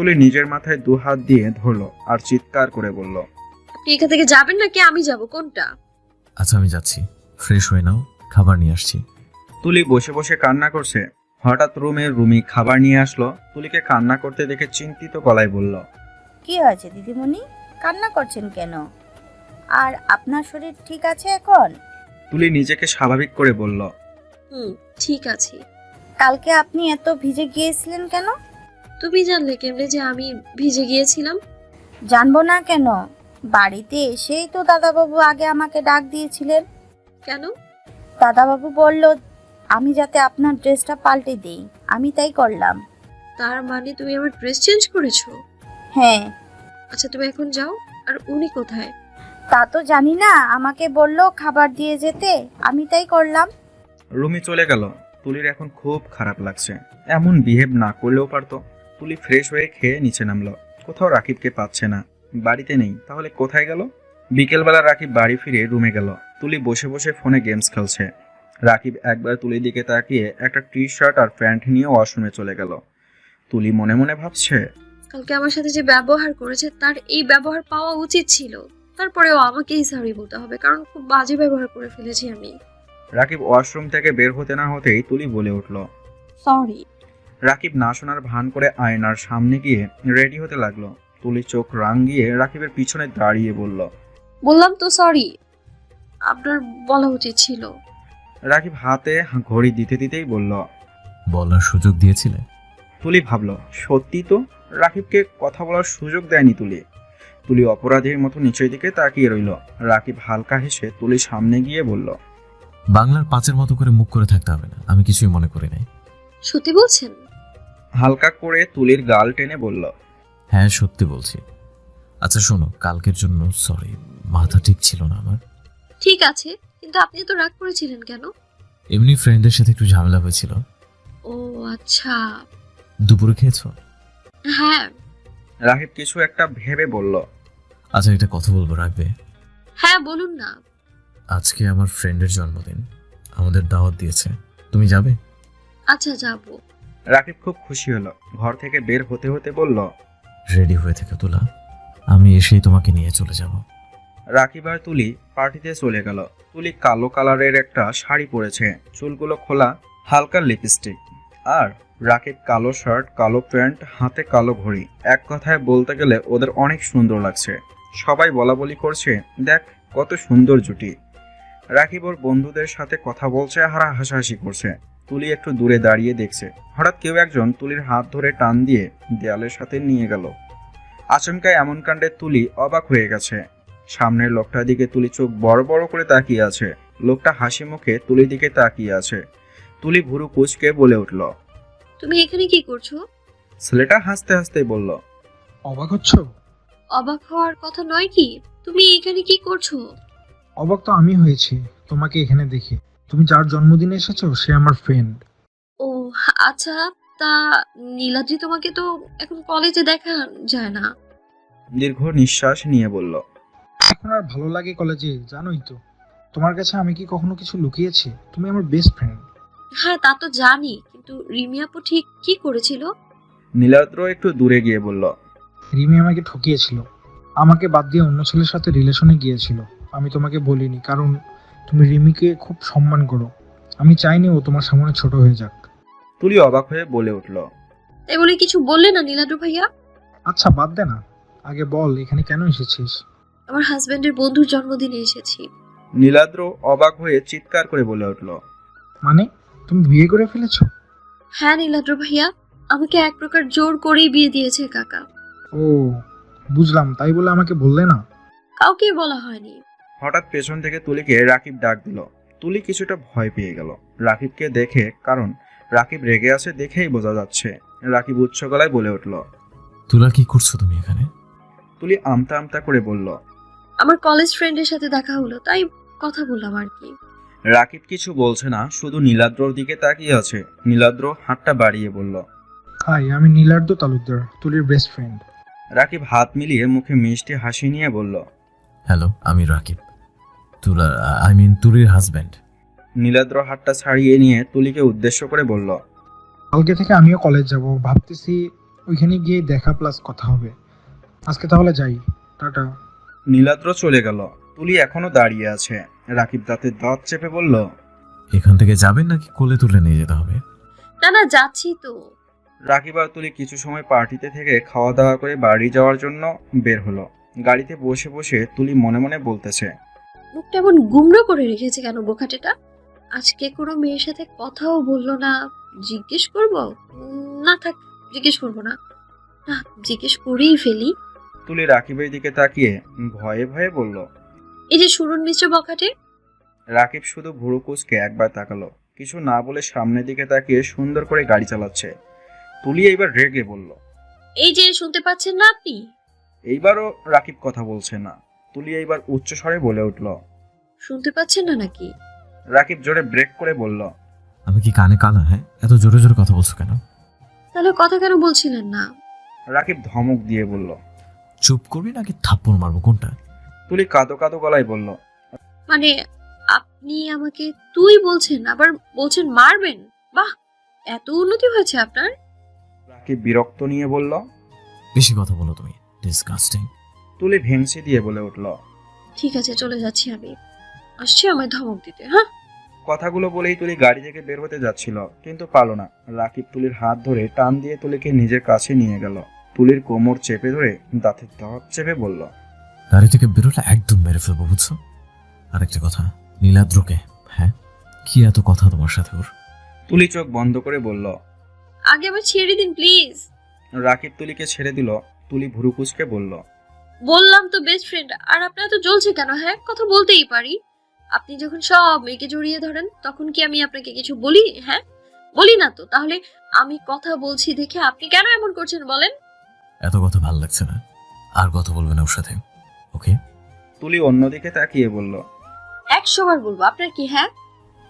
তুলি নিজের মাথায় দু হাত দিয়ে ধরলো আর চিৎকার করে বলল, আপনি এখান থেকে যাবেন নাকি আমি যাব, কোনটা? আচ্ছা আমি যাচ্ছি, ফ্রেশ হয়ে নাও, খাবার নিয়ে আসছি। তুলি বসে বসে কান্না করছে। হঠাৎ রুমি খাবার নিয়ে আসলো। তুলিকে কান্না করতে দেখে চিন্তিত গলায় বলল, কি হয়েছে দিদিমণি, কান্না করছেন কেন? আর আপনার শরীর ঠিক আছে এখন? তুলি নিজেকে স্বাভাবিক করে বলল, ঠিক আছে। কালকে আপনি এত ভিজে গিয়েছিলেন কেন? তুমি জানলে কেমনে যে আমি ভিজে গিয়েছিলাম? জানবো না কেন, বাড়িতে এসেই তো দাদাবাবু আগে আমাকে ডাক দিয়েছিলেন। কেন? দাদাবাবু বলল আমি যাতে আপনার ড্রেসটা পাল্টে দিই, আমি তাই করলাম। তার মানে তুমি আমার ড্রেস চেঞ্জ করেছো? হ্যাঁ। আচ্ছা তুমি এখন যাও। আর উনি কোথায়? তা তো জানি না, আমাকে বললো খাবার দিয়ে যেতে, আমি তাই করলাম। রুমি চলে গেল। তুলির এখন খুব খারাপ লাগছে। এমন বিহেভ না করলেও পারতো। তুলি ফ্রেশ হয়ে খেয়ে নিচে নামলো। কোথাও রাকিবকে পাচ্ছে না। বাড়িতে নেই, তাহলে কোথায় গেল? বিকেলবেলা রাকিব বাড়ি ফিরে রুমে গেল। তুলি বসে বসে ফোনে গেমস খেলছে। রাকিব একবার তুলির দিকে তাকিয়ে একটা টি শার্ট আর প্যান্ট নিয়ে ওয়াশরুমে চলে গেল। তুলি মনে মনে ভাবছে, কালকে আমার সাথে যে ব্যবহার করেছে তার এই ব্যবহার পাওয়া উচিত ছিল। তারপরেও আমাকেই সরি বলতে হবে, কারণ খুব বাজে ব্যবহার করে ফেলেছি আমি। রাকিব ওয়াশরুম থেকে বের হতে না হতেই তুলি বলে উঠল। সরি। রাকিব না শোনার ভান করে আয়নার সামনে গিয়ে রেডি হতে লাগলো। তুলি চোখ রাঙিয়ে রাকিবের পিছনে দাঁড়িয়ে বলল, বললাম তো সরি, আপনার বলা উচিত ছিল। রাকিব হাতে ঘড়ি দিতে দিতেই বলল। বলার সুযোগ দিয়েছিলে? তুলি ভাবল, সত্যি তো, রাকিবকে কথা বলার সুযোগ দেয়নি তুলি। তুলি অপরাধীর মতো নিচের দিকে তাকিয়ে রইল। রাকিব হালকা হেসে তুলির সামনে গিয়ে বলল, বাংলার পাঁচের মতো করে মুখ করে থাকতে হবে না, আমি কিছুই মনে করি নাই। সত্যি বলছেন? হালকা করে তুলির গাল টেনে বলল, হ্যাঁ সত্যি বলছি। আচ্ছা শোনো, কালকের জন্য সরি, মাথা ঠিক ছিল না আমার। ঠিক আছে, কিন্তু আপনি তো রাগ করেছিলেন কেন? এমনি ফ্রেন্ডের সাথে একটু ঝামেলা হয়েছিল। ও আচ্ছা। দুপুরে খেয়েছো? হ্যাঁ। রাকিব কিছু একটা ভেবে বলল, আচ্ছা একটা কথা বলবো, রাখবে? হ্যাঁ বলুন না। আজকে আমার ফ্রেন্ডের জন্মদিন, আমাদের দাওয়াত দিয়েছে, তুমি যাবে? আচ্ছা যাব। রাকিব খুব খুশি হলো। ঘর থেকে বের হতে হতে বলল, রেডি হয়ে থেকে তোলা, আমি এসেই তোমাকে নিয়ে চলে যাব। রাকিব আর তুলি পার্টিতে চলে গেল। তুলি কালো কালারের একটা শাড়ি পরেছে, চুলগুলো খোলা, হালকা লিপস্টিক। আর রাকিব কালো শার্ট, কালো প্যান্ট, হাতে কালো ঘড়ি। এক কথায় বলতে গেলে ওদের অনেক সুন্দর লাগছে। সবাই বলাবলি করছে, দেখ কত সুন্দর জুটি। রাকিব ওর বন্ধুদের সাথে কথা বলছে আর হাসাহাসি করছে। তুলি একটু দূরে দাঁড়িয়ে দেখছে। হঠাৎ কেউ একজন তুলির হাত ধরে টান দিয়ে দেয়ালের সাথে নিয়ে গেল। আচমকা এমন কাণ্ডে তুলি অবাক হয়ে গেছে। সামনের লোকটার দিকে তুলি চোখ বড় বড় করে তাকিয়ে আছে। লোকটা হাসি মুখে তুলির দিকে তাকিয়ে আছে। তুলি ভুরু কুঁচকে বলে উঠল, তুমি এখানে কি করছো? ছেলেটা হাসতে হাসতে বলল, অবাক হচ্ছ? অবাক হওয়ার কথা নয় কি, তুমি এখানে কি করছো? অবাক তো আমি হয়েছি তোমাকে এখানে দেখে। তুমি যার জন্মদিনে এসেছো সে আমার ফ্রেন্ড। ও আচ্ছা, তা নীলাদ্রি তোমাকে তো এখন কলেজে দেখা যায় না। দীর্ঘ নিঃশ্বাস নিয়ে বলল, এখন আর ভালো লাগে কলেজে, জানোই তো। তোমার কাছে আমি কি কখনো কিছু লুকিয়েছি? তুমি আমার বেস্ট ফ্রেন্ড। হ্যাঁ তা তো জানি, কিন্তু রিমি আপু ঠিক কি করেছিল? নীলাদ্র একটু দূরে গিয়ে বলল, রিমি আমাকে ঠকিয়েছিল, আমাকে বাদ দিয়ে অন্য ছেলের সাথে রিলেশনে গিয়েছিল। আমি তোমাকে বলিনি কারণ তুমি রিমিকে খুব সম্মান করো। আমি চাইনি ও তোমার সামনে ছোট হয়ে যাক। তুলি অবাক হয়ে বলে উঠল, তাই বলে কিছু বললে না নীলাদ্রি ভাইয়া? আচ্ছা বাদ দে না, আগে বল এখানে কেন এসেছিস? আমার হাজবেন্ডের বন্ধুর জন্মদিনে এসেছি। নীলাদ্র অবাক হয়ে চিৎকার করে বলে উঠল, মানে তুমি বিয়ে করে ফেলেছো? হ্যাঁ নীলাদ্রি ভাইয়া, আমাকে এক প্রকার জোর করেই বিয়ে দিয়েছে কাকা। ও বুঝলাম, তাই বলে আমাকে বললে না? কাউকে বলা হয়নি। হঠাৎ পেছন থেকে তুলিকে রাকিব ডাক দিল। তুলি কিছুটা ভয় পেয়ে গেল রাকিবকে দেখে, কারণ রাকিব রেগে আছে দেখেই বোঝা যাচ্ছে। রাকিব উচ্চ গলায় বলে উঠল, তুলা কি করছো তুমি এখানে? তুলি আমতা আমতা করে বলল, আমার কলেজ ফ্রেন্ডের সাথে দেখা হলো তাই কথা বললাম আর কি। রাকিব কিছু বলছে না, শুধু নীলাদ্রর দিকে তাকিয়ে আছে। নীলাদ্র হাতটা বাড়িয়ে বলল, হাই, আমি নীলার্দ তালুকদার, তুলির বেস্ট ফ্রেন্ড। রাকিব হাত মিলিয়ে মুখে মিষ্টি হাসি নিয়ে বলল, হ্যালো, আমি রাকিব, তুলা তুলির হাজব্যান্ড। নীলাদ্র হাতটা ছাড়িয়ে নিয়ে তুলিকে উদ্দেশ্য করে বলল, কালকে থেকে আমিও কলেজ যাব, ভাবতেছি ওইখানে গিয়ে দেখা প্লাস কথা হবে। আজকে তাহলে যাই, টাটা। নীলাদ্র চলে গেল। তুলি এখনো দাঁড়িয়ে আছে। রাকিব দাঁতে দাঁত চেপে বলল, এখান থেকে যাবেন নাকি কোলে তুলে নিয়ে যেতে হবে? না না, যাচ্ছি তো। রাকিব আর তুলি কিছু সময় পার্টিতে থেকে খাওয়া দাওয়া করে বাড়ি যাওয়ার জন্য বের হলো। গাড়িতে বসে বসে তুলি মনে মনে বলতেছে, মুখটা এমন গুমড়ো করে রেখেছে কেন বোকাটেটা? আজকে কোনো মেয়ের সাথে কথাও বললো না। জিজ্ঞেস করব? না থাক, জিজ্ঞেস করবো না। না, জিজ্ঞেস করেই ফেলি। তুলি রাকিবের দিকে তাকিয়ে ভয়ে ভয়ে বলল। এই যে শুনুন মিস্টার বকাটে। রাকিব শুধু ভুরু কুঁচকে একবার তাকালো, কিছু না বলে সামনের দিকে তাকিয়ে সুন্দর করে গাড়ি চালাচ্ছে। তুলি এইবার রেগে বলল। এই যে শুনতে পাচ্ছেন না আপনি? এইবারও রাকিব কথা বলছে না। তুলি এইবার উচ্চস্বরে বলে উঠল। শুনতে পাচ্ছেন না নাকি? রাকিব জোরে ব্রেক করে বলল। আমি কি কানে কালা? হ্যাঁ, এত জোরে জোরে কথা বলছো কেন? তাহলে কথা কেন বলছিলেন না? রাকিব ধমক দিয়ে বলল। চুপ করবি নাকি থাপ্পড় মারবো, কোনটা? তুলি কাঁদো কাঁদো গলায় বলল। মানে আপনি আমাকে তুই বলছেন, আবার বলছেন মারবেন? বাহ, এত উন্নতি হয়েছে আপনার। রাকিব বিরক্ত নিয়ে বলল। বেশি কথা বলো তুমি, ডিসগাস্টিং। তুলি ভেংসি দিয়ে বলে উঠল। ঠিক আছে, চলে যাচ্ছি আমি। আসছি আমায় ধমক দিতে, হ্যাঁ? কথাগুলো বলেই তুলি গাড়ি থেকে বের হতে যাচ্ছিল, কিন্তু পারল না। রাকিব তুলির হাত ধরে টান দিয়ে তুলিকে নিজের কাছে নিয়ে গেল। তুলির কোমর চেপে ধরে দাঁতের দাঁত চেপে বলল। গাড়ি থেকে বেরোলে একদম মেরে ফেলবো, বুঝছো? আরেকটা কথা, নীলাদ্রকে। হ্যাঁ, কি এত কথা তোমার সাথে ওর? তুলি চোখ বন্ধ করে বলল। আগে আমার ছেড়ে দিন প্লিজ। রাকিব তুলিকে ছেড়ে দিল। তুলি ভুরু কুঁচকে বলল। বললাম তো বেস্ট ফ্রেন্ড, আর আপনার তো জ্বলছে কেন? হ্যাঁ, কথা বলতেই পারি। আপনি যখন সব মেয়েকে জড়িয়ে ধরেন তখন কি আমি আপনাকে কিছু বলি? হ্যাঁ, বলি না তো। তাহলে আমি কথা বলছি দেখে আপনি কেন এমন করছেন বলেন? এত কথা ভাল লাগছে না, আর কথা বলবে না ওর সাথে, ওকে? তুলি অন্যদিকে তাকিয়ে বলল। 100 বার বলবো, আপনার কি? হ্যাঁ,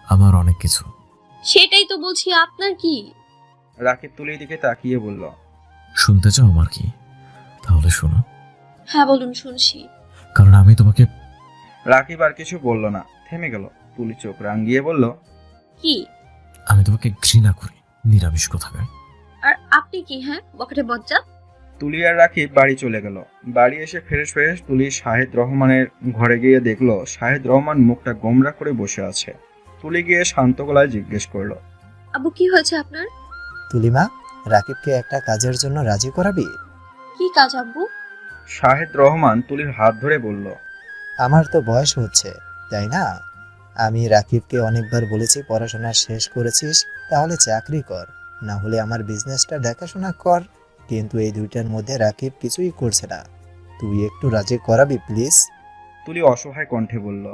আমার অনেক কিছু। সেটাই তো বলছি, আপনার কি? রাকিব তুলির দিকে তাকিয়ে বলল। শুনতে চাও আমার কি? তাহলে শোনো। হ্যাঁ বলুন, শুনছি। কারণ আমি তোমাকে। রাকিব আর কিছু বলল না, থেমে গেল। তুলি চোখ রাঙিয়ে বলল। কি? আমি তোমাকে ঘৃণা করি, নিরামিষ কোথাকার। আর আপনি কি? হ্যাঁ, বকেটে বজ্জা। তুলি আর রাকিব বাড়ি চলে গেল। বাড়ি এসে ফ্রেশ হয়ে তুলি শাহেদ রহমানের ঘরে গিয়ে দেখলো শাহেদ রহমান মুখটা গোমরা করে বসে আছে। তুলি গিয়ে শান্ত গলায় জিজ্ঞেস করলো। আব্বু, কি হয়েছে আপনার? তুলিমা, রাকিবকে একটা কাজের জন্য রাজি করাবি? কি কাজ আব্বু? শাহেদ রহমান তুলির হাত ধরে বলল। আমার তো বয়স হচ্ছে, তাই না? আমি রাকিবকে অনেকবার বলেছি পড়াশোনা শেষ করেছিস তাহলে চাকরি কর, না হলে আমার বিজনেসটা দেখাশোনা কর, কিন্তু এই দুইটার মধ্যে রাকিব কিছুই করছে না। তুই একটু রাজি করাবি প্লিজ? তুলি অসহায় কণ্ঠে বলল।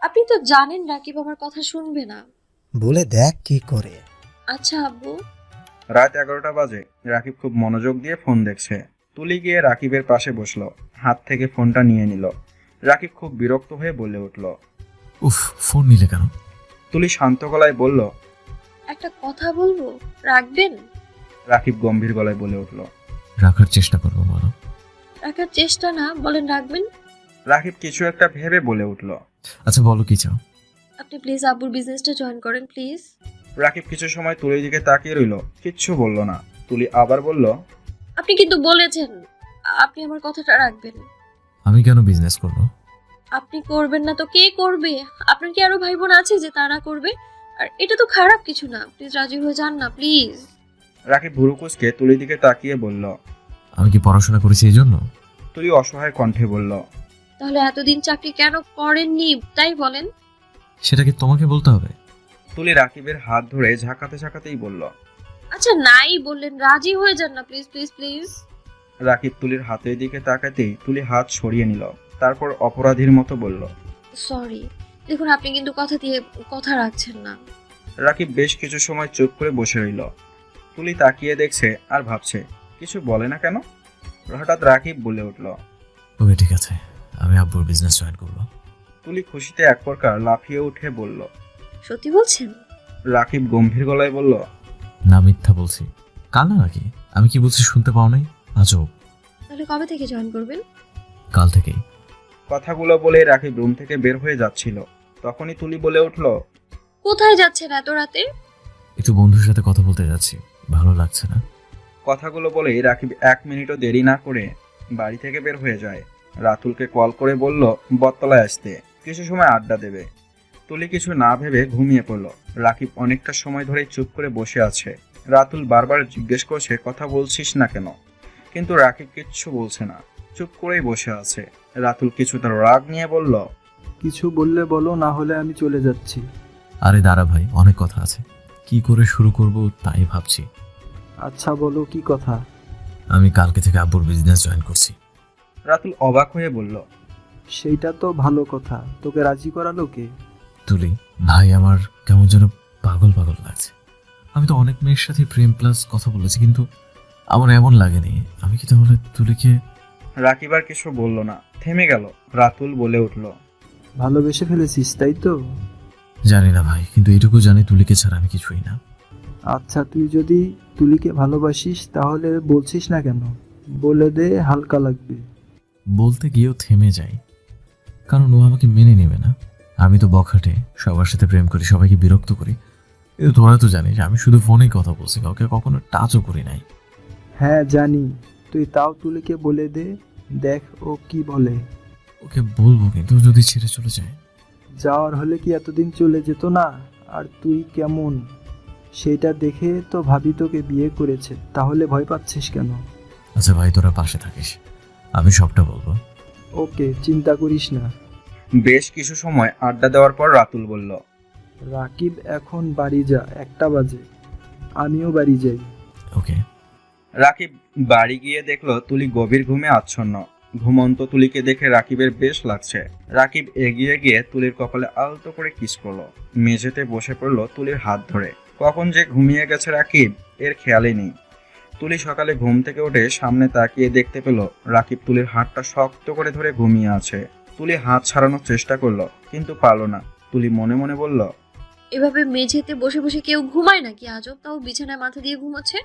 আপনি তো জানেন রাকিব আমার কথা শুনবে না। বলে দেখ কি করে। আচ্ছা আব্বু। রাত 11টা বাজে। রাকিব খুব মনোযোগ দিয়ে ফোন দেখছে। তুলি গিয়ে রাকিবের পাশে বসলো, হাত থেকে ফোনটা নিয়ে নিল। রাকিব খুব বিরক্ত হয়ে বলে উঠল। উফ, ফোন নিলে কেন? তুলি শান্ত গলায় বলল। একটা কথা বলবো, রাখবেন? রাকিব গম্ভীর গলায় বলে উঠল। রাখার চেষ্টা করবো, বলো। রাখার চেষ্টা না, বলেন রাখবেন? রাকিব কিছু একটা ভেবে বলে উঠল। আচ্ছা বলো, কি চাও? আপনি প্লিজ আব্বুর বিজনেসটা জয়েন করেন প্লিজ। রাকিব কিছু সময় তুলির দিকে তাকিয়ে রইল, কিচ্ছু বলল না। তুলি আবার বলল। আপনি কিন্তু বলেছেন আপনি আমার কথাটা রাখবেন। আমি কেন বিজনেস করবো? আপনি করবেন না তো কে করবে? আপনার কি আরো ভাই বোন আছে যে তারা করবে? আর এটা তো খারাপ কিছু না, প্লিজ রাজি হয়ে যান না প্লিজ। রাকিব ভুরু কুঁচকে তুলির দিকে তাকিয়ে বলল। আমি কি পড়াশোনা করেছি এই জন্য? তুলি অসহায় কণ্ঠে বলল। তাহলে এতদিন চাকরি কেন করেননি তাই বলেন। সেটা কি তোমাকে বলতে হবে? তুলি রাকিবের হাত ধরে ঝাঁকাতে ঝাঁকাতেই বলল। আচ্ছা নাই বললেন, রাজি হয়ে যান না প্লিজ প্লিজ প্লিজ। রাকিব তুলির হাতের দিকে তাকাতেই তুলি হাত সরিয়ে নিল, তারপর অপরাধীর মতো বলল। সরি, দেখুন আপনি কিন্তু কথা দিয়ে কথা রাখছেন না। রাকিব বেশ কিছু সময় চুপ করে বসে রইল। তুলি তাকিয়ে দেখছে আর ভাবছে, কিছু বলে না কেন। হঠাৎ রাকিব বলে উঠল। ওকে, ঠিক আছে, আমি আব্বুর বিজনেস জয়েন করবো। তুলি খুশিতে এক প্রকার লাফিয়ে উঠে বলল। সত্যি বলছেন? রাকিব গম্ভীর গলায় বলল। না, মিথ্যা বলছি। কাল না নাকি? আমি কি বলছি শুনতে পাও নাই? আজব। তাহলে কবে থেকে জয়েন করবেন? কাল থেকেই। কথাগুলো বলে রাকিব রুম থেকে বের হয়ে যাচ্ছিল, তখনই তুলি বলে উঠল। কোথায় যাচ্ছেন এত রাতে? একটু বন্ধুর সাথে কথা বলতে যাচ্ছি, ভালো লাগছে না। কথাগুলো বলেই রাকিব 1 মিনিটও দেরি না করে বাড়ি থেকে বের হয়ে যায়। রাতুলকে কল করে বলল বটতলায় আসতে, কিছু সময় আড্ডা দেবে। তুলি কিছু না ভেবে ঘুমিয়ে পড়ল। রাকিব অনেকটা সময় ধরে চুপ করে বসে আছে। রাতুল বারবার জিজ্ঞেস করছে কথা বলছিস না কেন, কিন্তু রাকিব কিচ্ছু বলছে না, চুপ করেই বসে আছে। রাতুল কিছুটা রাগ নিয়ে বলল, কিছু বললে বলো, না হলে আমি চলে যাচ্ছি। আরে দাঁড়া ভাই, অনেক কথা আছে, কি করে শুরু করব তাই ভাবছি। আচ্ছা বলো, কি কথা? আমি কালকে থেকে আব্বুর বিজনেস জয়েন করছি। রাতুল অবাক হয়ে বলল, সেইটা তো ভালো কথা, তোকে রাজি করালো কে? তুলি ভাই, আমার কেমন যেন পাগল পাগল লাগছে। আমি তো অনেক মেয়ের সাথে প্রেম প্লাস কথা বলেছি, কিন্তু আমার এমন লাগেনি। আমি কি তাহলে তুলিকে... রাকিব আর কিছু বলল না, থেমে গেল। রাতুল বলে উঠল, ভালোবেসে ফেলেছিস তাই তো? জানি না ভাই, কিন্তু এইটুকু জানি তুলিকে ছাড়া আমি কিছুই না। আচ্ছা, তুই যদি তুলিকে ভালোবাসিস তাহলে বলছিস না কেন? বলে দে, হালকা লাগবে। বলতে গিয়েও থেমে যাই, কারণ ও আমাকে মেনে নেবে না। আমি তো বখাটে, সবার সাথে প্রেম করি, সবাইকে বিরক্ত করি। কিন্তু তোরা তো জানিস আমি শুধু ফোনেই কথা বলছি, কাউকে কখনো টাচও করি নাই। হ্যাঁ জানি, তুই তাও তুলিকে বলে দে, দেখ ও কি বলে। ওকে বলবো, কিন্তু ও যদি ছেড়ে চলে যায়? যাওয়ার হলে কি এতদিন চলে যেত না? আর তুই কেমন সেটা দেখে তো ভাবি তোকে বিয়ে করেছে, তাহলে ভয় পাচ্ছিস কেন? আচ্ছা ভাই, তোরা পাশে থাকিস, আমি সবটা বলবো। ওকে, চিন্তা করিস না। বেশ কিছু সময় আড্ডা দেওয়ার পর রাতুল বলল, রাকিব এখন বাড়ি যা, 1টা বাজে, আমিও বাড়ি যাই। ওকে। রাকিব বাড়ি গিয়ে দেখলো তুলি গভীর ঘুমে আচ্ছন্ন। ঘুমন্ত তুলিকে দেখে রাকিবের বেশ লাগছে। রাকিব এগিয়ে গিয়ে তুলির কপালে আলতো করে কিস করলো। মেঝেতে বসে পড়লো তুলির হাত ধরে। কখন যে ঘুমিয়ে গেছে রাকিব এর খেয়ালই নেই। তুলি সকালে ঘুম থেকে উঠে সামনে তাকিয়ে দেখতে পেল রাকিব তুলির হাতটা শক্ত করে ধরে ঘুমিয়ে আছে। তুলি হাত ছাড়ানোর চেষ্টা করলো, কিন্তু পারলো না। তুলি মনে মনে বলল, এভাবে মেঝেতে বসে বসে কেউ ঘুমায় নাকি? আজব, তাও বিছানায় মাথা দিয়ে ঘুমোচ্ছে।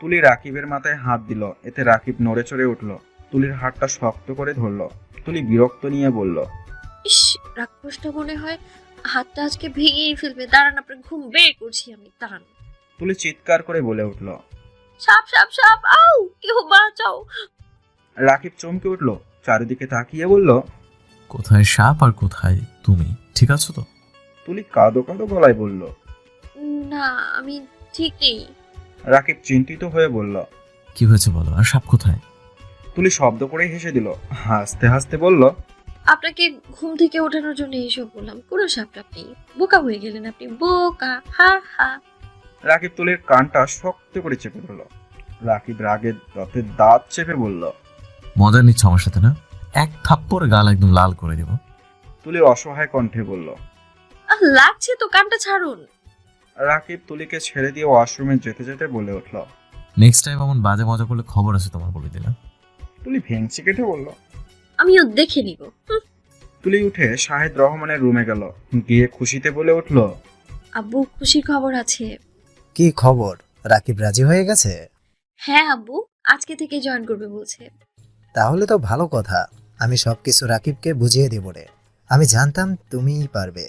তুলি রাকিবের মাথায় হাত দিল, এতে রাকিব নড়ে চড়ে উঠল। তুলির হাতটা শক্ত করে ধরল। তুলি বিরক্ত নিয়ে বলল, ইস, রাক্ষসটা মনে হয় হাতটা আজকে ভেঙেই ফেলবে। দাঁড়ান, আপনার ঘুম বের করছি আমি, দাঁড়ান। তুলি চিৎকার করে বলে উঠল। সাপ সাপ সাপ, আউ, কেউ বাঁচাও। রাকিব চমকে উঠল, চারিদিকে তাকিয়ে বলল, কোথায় সাপ আর কোথায় তুমি? ঠিক আছো তো? তুলি কাঁদো কাঁদো গলায় বলল। না, আমি ঠিক নেই। রাকিব চিন্তিত হয়ে বলল। কি হয়েছে বলো, আর সাপ কোথায়? তুলি শব্দ করে হেসে দিল, হাসতে হাসতে বলল, আপনাকে ঘুম থেকে ওঠানোর জন্য এইসব বললাম, কোনো সাপটাপ নেই। বোকা হয়ে গেলেন আপনি, বোকা, হা হা। রাকিব তুলির কানটা শক্ত করে চেপে ধরল। রাকিব রাগে দাঁতের দাঁত চেপে বলল, মজা নিচ্ছ আমার সাথে না? এক থাপ্পড়ে গাল একদম লাল করে দেব। তুলি অসহায় কণ্ঠে বলল। লাগছে তো, কানটা ছাড়ুন। রাকিব তুলিকে ছেড়ে দিয়ে ওয়াশরুমে যেতে যেতে বলে উঠল। নেক্সট টাইম এমন বাজে মজা করলে খবর আছে তোমার, বলে দিলাম। তুলি ভেঙচি কেটে বলল। আমিও দেখে নিব। তুলি উঠে শাহেদ রহমানের রুমে গেল, গিয়ে খুশিতে বলে উঠল, আব্বু, খুশির খবর আছে। কি খবর? রাকিব রাজি হয়ে গেছে? হ্যাঁ আব্বু, আজকে থেকে জয়েন করবে বলছে। তাহলে তো ভালো কথা। আমি সবকিছু রাকিবকে বুঝিয়ে দেব রে। আমি জানতাম তুমিই পারবে।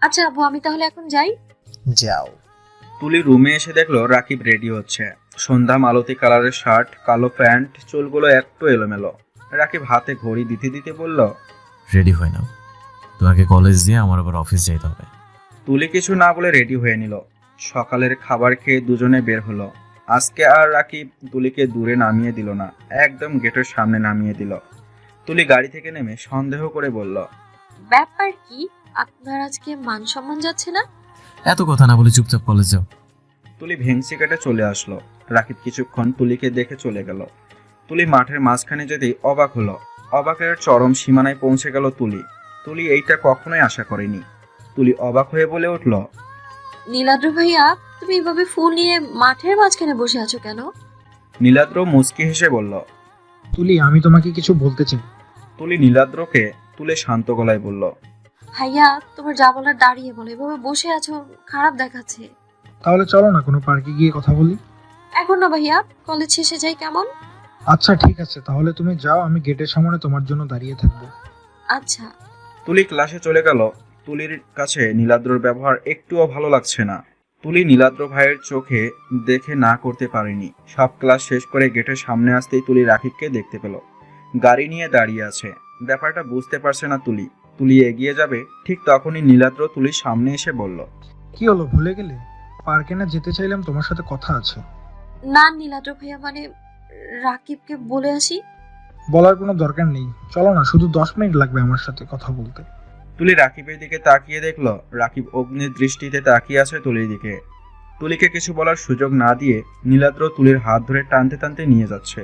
আচ্ছা আব্বু, আমি তাহলে এখন যাই। যাও। তুলি রুমে এসে দেখলো রাকিব রেডি হচ্ছে। সন্ধ্যা মালতী কালারের শার্ট, কালো প্যান্ট, চুলগুলো একটু এলোমেলো। রাকিব হাতে ঘড়ি দিতে দিতে বলল, রেডি হয়ে নাও, তোমাকে কলেজ দিয়ে আমার আবার অফিস যেতে হবে। তুলি কিছু না বলে রেডি হয়ে নিল। সকালের খাবার খেয়ে দুজনে বের হলো। আজকে আর রাকিব তুলিকে দূরে নামিয়ে দিল না, একদম গেটের সামনে নামিয়ে দিল। তুলি গাড়ি থেকে নেমে সন্দেহ করে বলল, ব্যাপার কি, আপনার আজকে মান সম্মান যাচ্ছে না? এত কথা না বলে চুপচাপ কলেজ যাও। তুলি ভেংসি কেটে চলে আসলো। রাকিব কিছুক্ষণ তুলিকে দেখে চলে গেল। তুলি মাঠের মাঝখানে যেতেই অবাক হলো। অবাকের চরম সীমানায় পৌঁছে গেল তুলি। তুলি এইটা কখনোই আশা করেনি। তুলি অবাক হয়ে বলে উঠল, নীলাদ্র ভাইয়া, তুমি এভাবে ফুল নিয়ে মাঠের মাঝখানে বসে আছো কেন? নীলাদ্র মুচকি হেসে বলল। তুলি, আমি তোমাকে কিছু বলতে চাই। তুলি নীলাদ্রকে তুলে শান্ত গলায় বলল, ভাইয়া, তোমার যা বলার দাঁড়িয়ে বলো, এভাবে বসে আছো খারাপ দেখাচ্ছে। তাহলে চলো না কোনো পার্কে গিয়ে কথা বলি। এখন না ভাইয়া, কলেজ শেষে যাই কেমন? আচ্ছা ঠিক আছে, তাহলে তুমি যাও, আমি গেটের সামনে তোমার জন্য দাঁড়িয়ে থাকবো। আচ্ছা। তুলি ক্লাসে চলে গেল। তুলির কাছে নীলাদ্রর ব্যবহার একটুও ভালো লাগছে না। তুলি নীলাদ্র ভাইয়ের চোখে দেখে না করতে পারেনি। সব ক্লাস শেষ করে গেটের সামনে আসতেই তুলি রাকিবকে দেখতে পেল। গাড়ি নিয়ে দাঁড়িয়ে আছে। ব্যাপারটা বুঝতে পারছে না তুলি। তুলি এগিয়ে যাবে, ঠিক তখনই নীলাদ্র তুলির সামনে এসে বলল, কি হলো, ভুলে গেলে? পার্কে না যেতে চাইলাম, তোমার সাথে কথা আছে। না নীলাদ্র ভাইয়া, মানে রাকিবকে বলে আসি। বলার কোনো দরকার নেই, চলো না, শুধু 10 মিনিট লাগবে আমার সাথে কথা বলতে। তুলি রাকিবের দিকে তাকিয়ে দেখল রাকিব অগ্নির দৃষ্টিতে তাকিয়ে আছে তুলির দিকে। তুলিকে কিছু বলার সুযোগ না দিয়ে নীলাদ্র তুলির হাত ধরে টানতে টানতে নিয়ে যাচ্ছে।